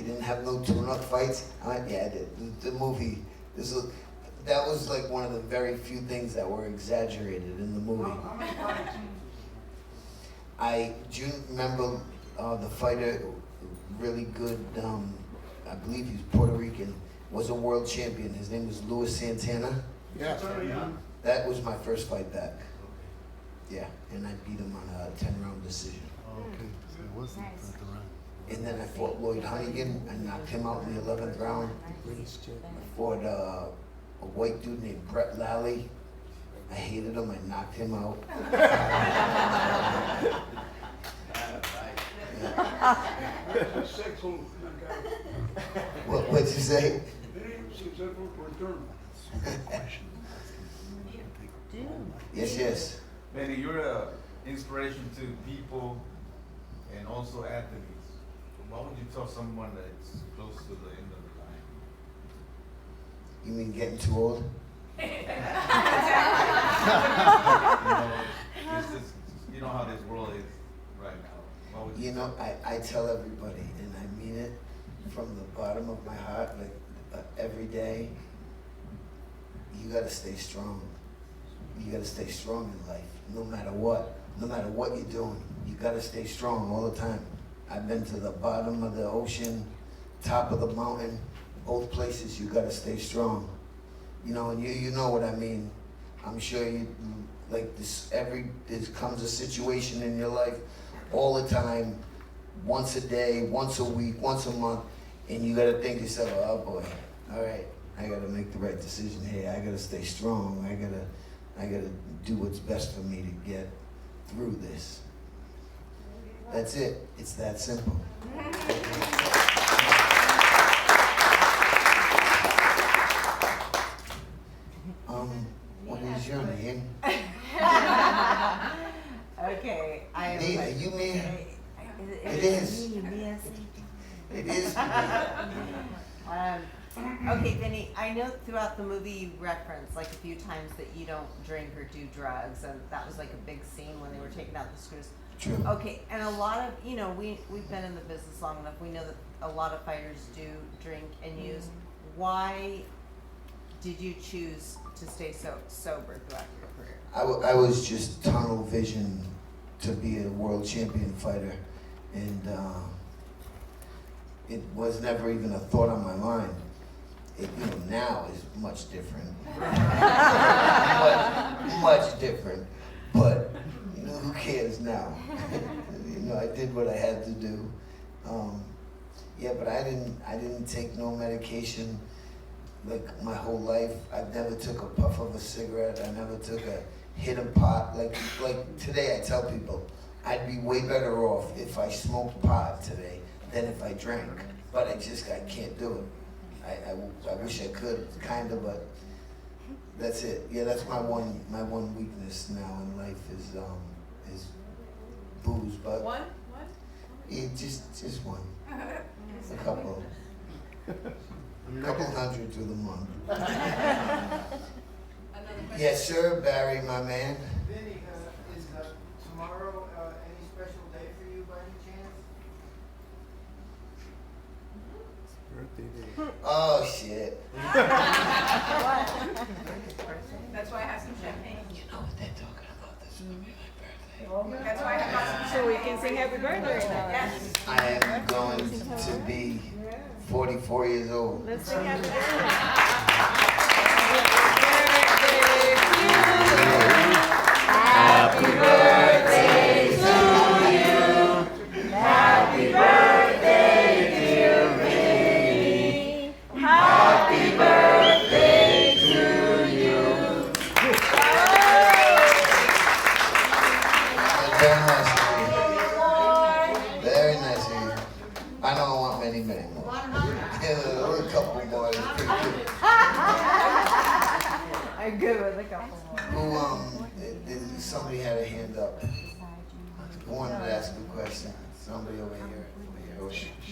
didn't have no tune-up fights. I went, yeah, I did. The movie, that was like one of the very few things that were exaggerated in the movie. Do you remember the fighter, really good, I believe he's Puerto Rican, was a world champion. His name was Luis Santana. Yeah. That was my first fight back. Yeah, and I beat him on a 10-round decision. Okay, so it wasn't the round. And then I fought Lloyd Hunnigan. I knocked him out in the 11th round. I fought a white dude named Brett Lally. I hated him. I knocked him out. What'd you say? Yes. Vinny, you're an inspiration to people and also athletes. What would you tell someone that's close to the end of the line? You mean getting too old? You know how this world is right now. What would You know, I tell everybody, and I mean it from the bottom of my heart, like every day, you gotta stay strong. You gotta stay strong in life, no matter what. No matter what you're doing, you gotta stay strong all the time. I've been to the bottom of the ocean, top of the mountain, both places. You gotta stay strong. You know, and you know what I mean. I'm sure you like this. There comes a situation in your life all the time, once a day, once a week, once a month, and you gotta think to yourself, oh boy, all right, I gotta make the right decision here. I gotta stay strong. I gotta do what's best for me to get through this. That's it. It's that simple. What is your name? Okay, Nina, you mean? It is. It is. Okay, Vinny, I know throughout the movie you referenced like a few times that you don't drink or do drugs, and that was like a big scene when they were taking out the screws. True. Okay, and a lot of, we've been in the business long enough, we know that a lot of fighters do drink and use. Why did you choose to stay sober throughout your career? I was just tunnel vision to be a world champion fighter, and it was never even a thought on my mind. Now is much different, much different. But who cares now? I did what I had to do. But I didn't take no medication. Like my whole life, I never took a puff of a cigarette. I never took a hit of pot. Like today, I tell people, I'd be way better off if I smoked pot today than if I drank. But I can't do it. I wish I could, kind of, but that's it. Yeah, that's my one weakness now in life is booze. But One? yeah, just one. A couple. Couple hundred through the month. Yes, sir, Barry, my man. Vinny, is tomorrow any special day for you by any chance? Birthday day. Oh shit. That's why I have some champagne. You know what they're talking about? This is gonna be my birthday. That's why I have some So we can sing happy birthday now. Yes. I am going to be 44 years old. Let's sing happy birthday. Happy birthday to you. Happy birthday, dear Vinny. Happy birthday to you. Very nice of you. Very nice of you. I don't want many more. Yeah, a couple more is pretty good. I'm good with a couple more. Somebody had a hand up. I wanted to ask a question. Somebody over here.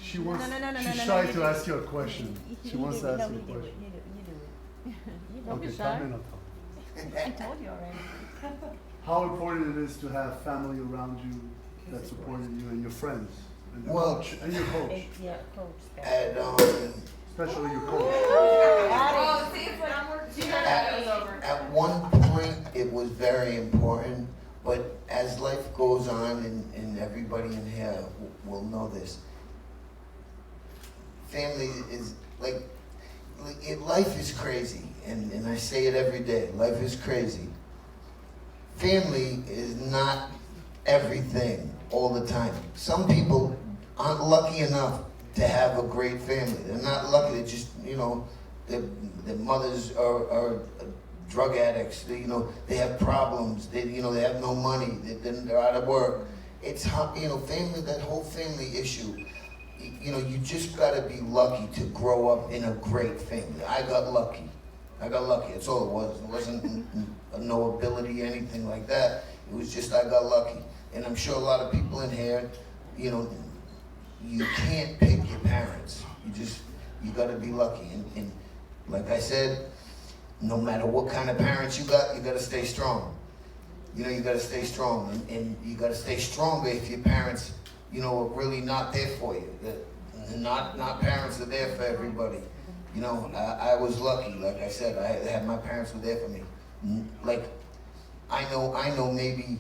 She wants. No, She's shy to ask you a question. She wants to ask you a question. You do it. Don't be Okay, shy. tell me, no, tell me. I told you already. How important it is to have family around you that supported you and your friends, And the Well- coach, and your coach, Yeah, coach. At, especially your coach. Oh, see, it's like I'm working. See, that goes over. at one point, it was very important, but as life goes on, and everybody in here will know this, family is like life is crazy, and I say it every day, life is crazy. Family is not everything all the time. Some people aren't lucky enough to have a great family. They're not lucky. They're just, their mothers are drug addicts. They have problems. They have no money. They're out of work. It's family. That whole family issue. You just gotta be lucky to grow up in a great family. I got lucky. That's all it was. It wasn't no ability, anything like that. It was just I got lucky. And I'm sure a lot of people in here, you can't pick your parents. You gotta be lucky. And like I said, no matter what kind of parents you gotta stay strong. You gotta stay strong. And you gotta stay stronger if your parents, are really not there for you. Not parents are there for everybody. I was lucky. Like I said, I had my parents were there for me. Like, I know maybe,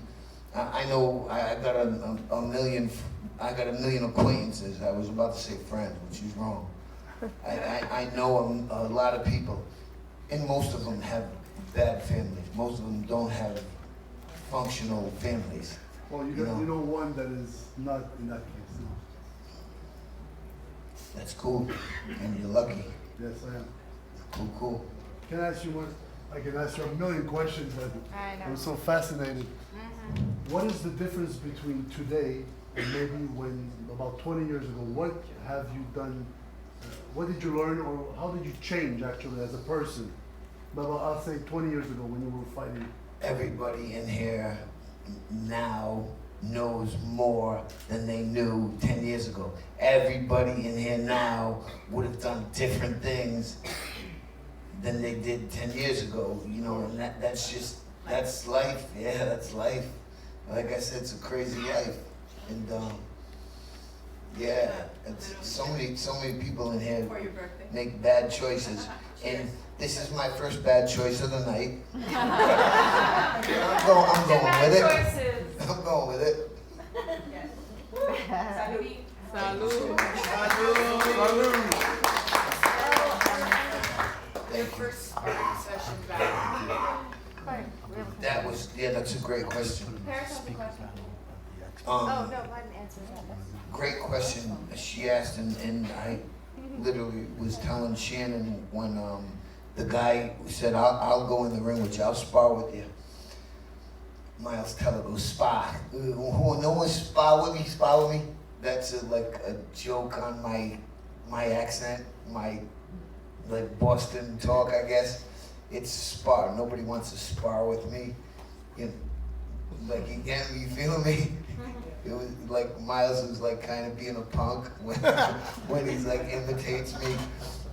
I know I got a million acquaintances. I was about to say friends, which is wrong. I know a lot of people, and most of them have bad families. Most of them don't have functional families. Well, you know one that is not in that case, no. That's cool, and you're lucky. Yes, I am. Cool. Can I ask you one? I can ask you a million questions, but I know. I'm so fascinated. Mm-hmm. What is the difference between today and maybe when, about 20 years ago, what have you done, what did you learn, or how did you change actually as a person? But I'll say 20 years ago when you were fighting. Everybody in here now knows more than they knew 10 years ago. Everybody in here now would have done different things than they did 10 years ago, and that's life. Yeah, that's life. Like I said, it's a crazy life. And yeah, it's so many people in here For your birthday. make bad choices. And this is my first bad choice of the night. I'm going with it. Choices. I'm going with it. Yes. Salud. Thank you. First sparring session back. That's a great question. Paris has a question. I didn't answer that. Great question she asked, and I literally was telling Shannon when the guy said, I'll go in the ring with you, I'll spar with you. Miles Teller goes, spar. No one spar with me. That's like a joke on my accent, my like Boston talk, I guess. It's spar. Nobody wants to spar with me. Like, you feel me? It was like Miles was like kind of being a punk when he's like imitates me.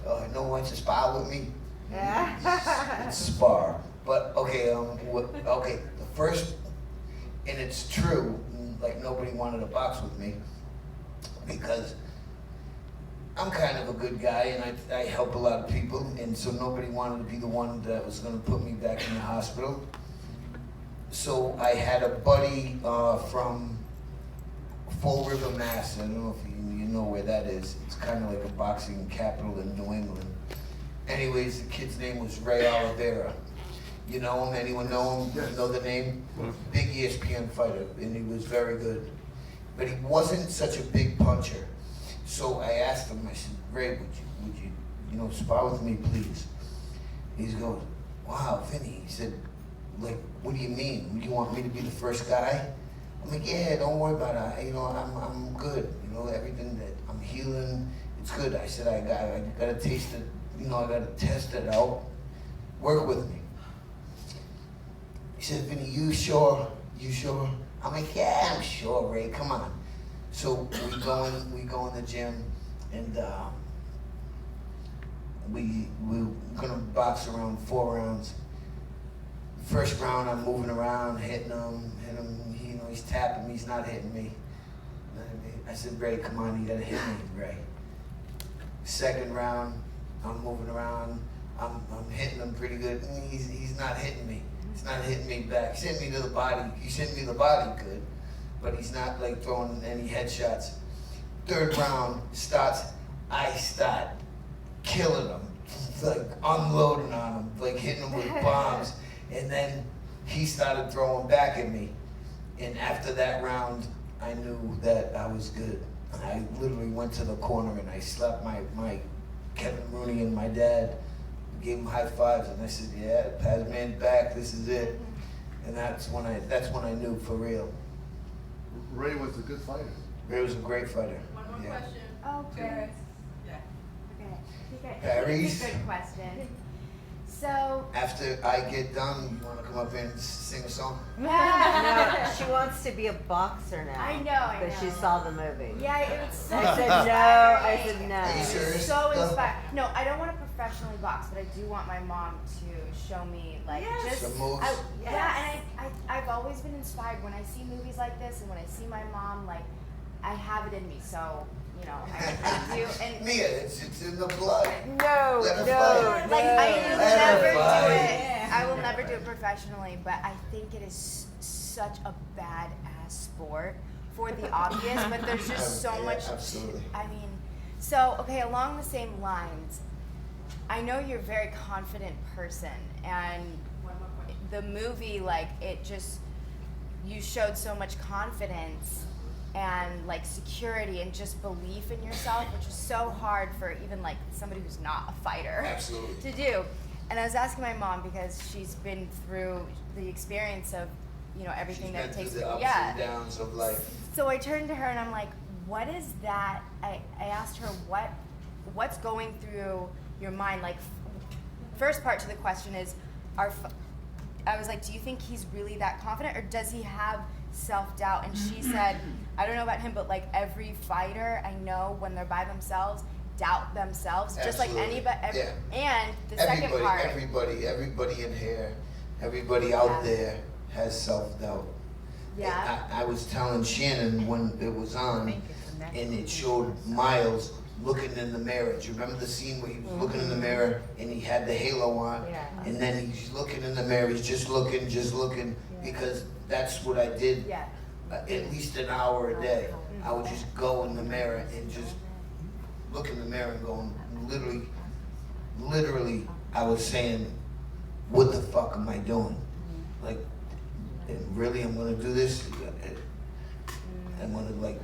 Oh, no one wants to spar with me. It's spar. But okay, okay. The first, and it's true. Like nobody wanted to box with me because I'm kind of a good guy and I help a lot of people, and so nobody wanted to be the one that was going to put me back in the hospital. So I had a buddy from Fall River, Mass. I don't know if you know where that is. It's kind of like a boxing capital in New England. Anyways, the kid's name was Ray Oliveira. You know him? Anyone know him? Yes. Know the name? Big ESPN fighter, and he was very good. But he wasn't such a big puncher. So I asked him, I said, Ray, would you spar with me, please? He goes, wow, Vinny. He said, like, what do you mean? Would you want me to be the first guy? I'm like, yeah, don't worry about it. I'm good. Everything that I'm healing, it's good. I said, I gotta taste it. I gotta test it out. Work with me. He said, Vinny, you sure? You sure? I'm like, yeah, I'm sure, Ray. Come on. So we go in the gym, and we're gonna box around 4 rounds. First round, I'm moving around, hitting him. He's tapping me. He's not hitting me. know what I mean? I said, Ray, come on, you gotta hit me, Ray. Second round, I'm moving around. I'm hitting him pretty good. He's not hitting me. He's not hitting me back. He's hitting me to the body. He's hitting me to the body good, but he's not like throwing any headshots. Third round starts. I start killing him, like unloading on him, like hitting him with bombs, and then he started throwing back at me. And after that round, I knew that I was good. I literally went to the corner and I slapped my Kevin Rooney and my dad, gave him high fives, and I said, "Yeah, Pazman's back. This is it." And that's when I knew for real. Ray was a good fighter. Ray was a great fighter. One more Yeah. question. Oh, Paris. Yeah. Okay. Paris? It's a good question. So, After I get done, you want to come up and sing a song? No, she wants to be a boxer now. I know. Because she saw the movie. yeah, it was so I said no. I said no. Are you serious? So inspired. No, I don't want to professionally box, but I do want my mom to show me, like, Yes. just. Some moves? Yeah, and I've always been inspired when I see movies like this, and when I see my mom, like, I have it in me. So, you know, I do. And Mia, it's in the blood. No, Let her no, fight. like, I will Let her never do fight. it. I will never do it professionally, but I think it is such a badass sport for the obvious. But there's just so Yeah, much. absolutely. I mean, so okay, along the same lines, I know you're a very confident person, and the movie, like, it just, you showed so much confidence and like security and just belief in yourself, which is so hard for even like somebody who's not a fighter Absolutely. to do. And I was asking my mom because she's been through the experience of, you know, everything She's that been it takes. through the ups and downs of life. So I turned to her and I'm like, what is that? I asked her what's going through your mind. Like, first part to the question is, I was like, do you think he's really that confident, or does he have self-doubt? And she said, I don't know about him, but like every fighter I know, when they're by themselves, doubt themselves, just like Absolutely. anybody. Yeah. And the second part. Everybody in here, everybody out there has self-doubt. Yeah. I was telling Shannon when it was on, and it showed Miles looking in the mirror. Do you remember the scene where he was looking in the mirror and he had the halo on? Yeah. And then he's looking in the mirror, he's just looking, because that's what I did Yeah. at least an hour a day. I would just go in the mirror and just look in the mirror and go, literally, I was saying, what the fuck am I doing? Like, really, I'm gonna do this? I'm gonna like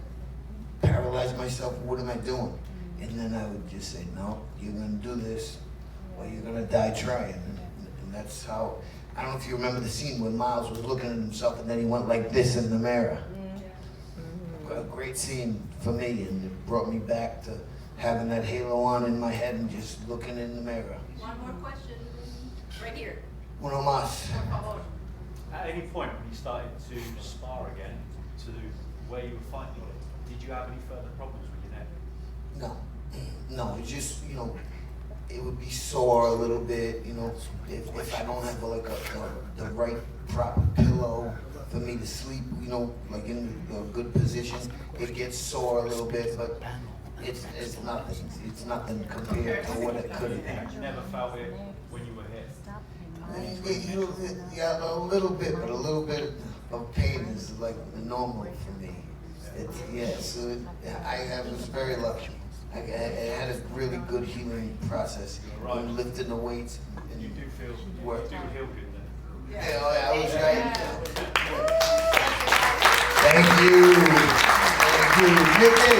paralyze myself? What am I doing? And then I would just say, no, you're gonna do this, or you're gonna die trying. And that's how, I don't know if you remember the scene when Miles was looking at himself and then he went like this in the mirror. A great scene for me, and it brought me back to having that halo on in my head and just looking in the mirror. One more question. Right here. Uno más. Por favor. At any point when you started to spar again, to where you were fighting, did you have any further problems with your neck? No, it's just, you know, it would be sore a little bit, you know, if I don't have like the right proper pillow for me to sleep, you know, like in a good position, it gets sore a little bit, but it's nothing compared to what it could have been. You never felt it when you were hit? Yeah, a little bit, but a little bit of pain is like normal for me. So I was very lucky. I had a really good healing process. Right. Lifting the weights. And you do feel Work. you do heal good then? Yeah, I was right. Thank you. Thank you. Good day.